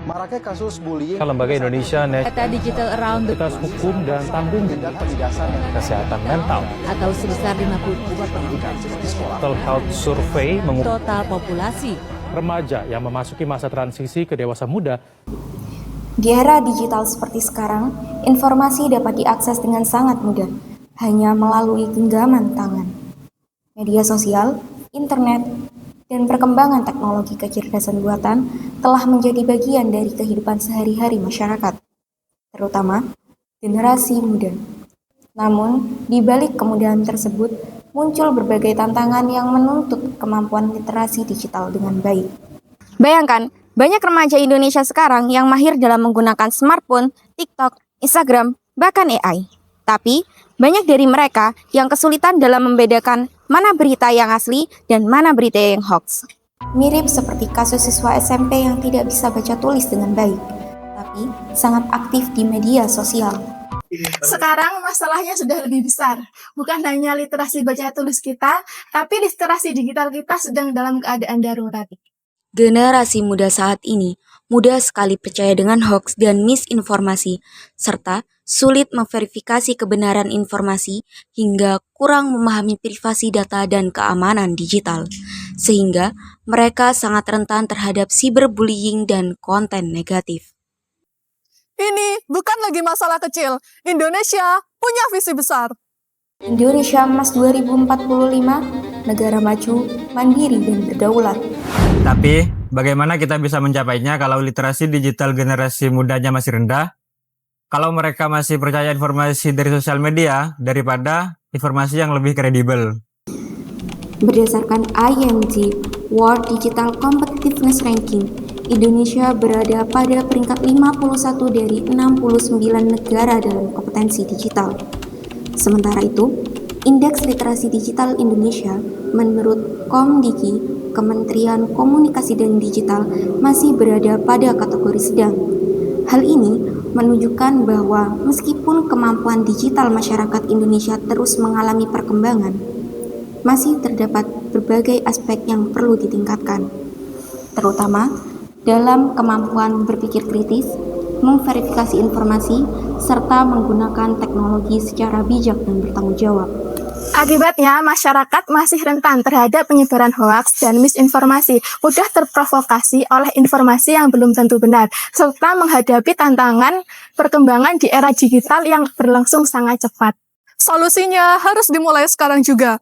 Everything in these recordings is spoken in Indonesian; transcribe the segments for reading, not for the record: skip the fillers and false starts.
Maraknya kasus bullying, Lembaga Indonesia Data Digital Around the Netas Hukum dan Tanggung dan penindasan yang Kesehatan Mental atau sebesar 50 pusat pendidikan seperti sekolah. Mental Health Survey mengukur total populasi. remaja yang memasuki masa transisi ke dewasa muda. Di era digital seperti sekarang, informasi dapat diakses dengan sangat mudah, hanya melalui genggaman tangan. Media sosial, internet, dan perkembangan teknologi kecerdasan buatan telah menjadi bagian dari kehidupan sehari-hari masyarakat, terutama generasi muda. Namun, di balik kemudahan tersebut, muncul berbagai tantangan yang menuntut kemampuan literasi digital dengan baik. Bayangkan, banyak remaja Indonesia sekarang yang mahir dalam menggunakan smartphone, TikTok, Instagram, bahkan AI. Tapi, banyak dari mereka yang kesulitan dalam membedakan mana berita yang asli dan mana berita yang hoax. Mirip seperti kasus siswa SMP yang tidak bisa baca tulis dengan baik, tapi sangat aktif di media sosial. Sekarang masalahnya sudah lebih besar. Bukan hanya literasi baca tulis kita, tapi literasi digital kita sedang dalam keadaan darurat. Generasi muda saat ini mudah sekali percaya dengan hoax dan misinformasi, serta sulit memverifikasi kebenaran informasi hingga kurang memahami privasi data dan keamanan digital, sehingga mereka sangat rentan terhadap cyberbullying dan konten negatif. Ini bukan lagi masalah kecil. Indonesia punya visi besar. Indonesia Emas 2045, negara maju, mandiri, dan berdaulat. Tapi, bagaimana kita bisa mencapainya kalau literasi digital generasi mudanya masih rendah? Kalau mereka masih percaya informasi dari sosial media daripada informasi yang lebih kredibel. Berdasarkan IMG World Digital Competitiveness Ranking, Indonesia berada pada peringkat 51 dari 69 negara dalam kompetensi digital. Sementara itu, Indeks Literasi Digital Indonesia menurut Komdiki, Kementerian Komunikasi dan Digital, masih berada pada kategori sedang. Hal ini menunjukkan bahwa meskipun kemampuan digital masyarakat Indonesia terus mengalami perkembangan, masih terdapat berbagai aspek yang perlu ditingkatkan, terutama dalam kemampuan berpikir kritis, memverifikasi informasi, serta menggunakan teknologi secara bijak dan bertanggung jawab. Akibatnya, masyarakat masih rentan terhadap penyebaran hoaks dan misinformasi, mudah terprovokasi oleh informasi yang belum tentu benar, serta menghadapi tantangan perkembangan di era digital yang berlangsung sangat cepat. Solusinya harus dimulai sekarang juga.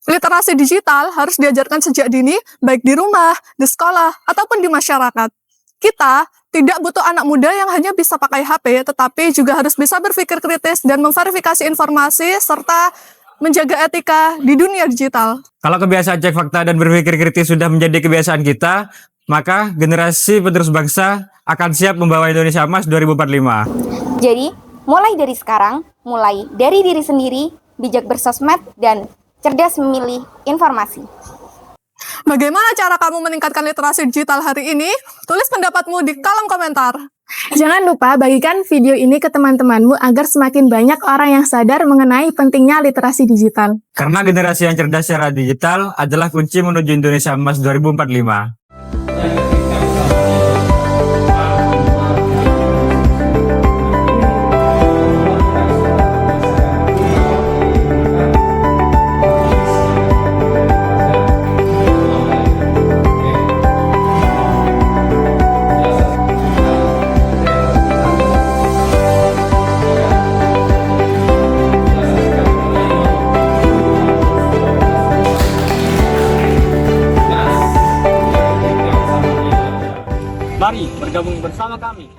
Literasi digital harus diajarkan sejak dini, baik di rumah, di sekolah, ataupun di masyarakat. Kita tidak butuh anak muda yang hanya bisa pakai HP, tetapi juga harus bisa berpikir kritis dan memverifikasi informasi, serta menjaga etika di dunia digital. Kalau kebiasaan cek fakta dan berpikir kritis sudah menjadi kebiasaan kita, maka generasi penerus bangsa akan siap membawa Indonesia Emas 2045. Jadi, mulai dari sekarang, mulai dari diri sendiri, bijak bersosmed, dan cerdas memilih informasi. Bagaimana cara kamu meningkatkan literasi digital hari ini? Tulis pendapatmu di kolom komentar. Jangan lupa bagikan video ini ke teman-temanmu agar semakin banyak orang yang sadar mengenai pentingnya literasi digital. Karena generasi yang cerdas secara digital adalah kunci menuju Indonesia Emas 2045. Mari bergabung bersama kami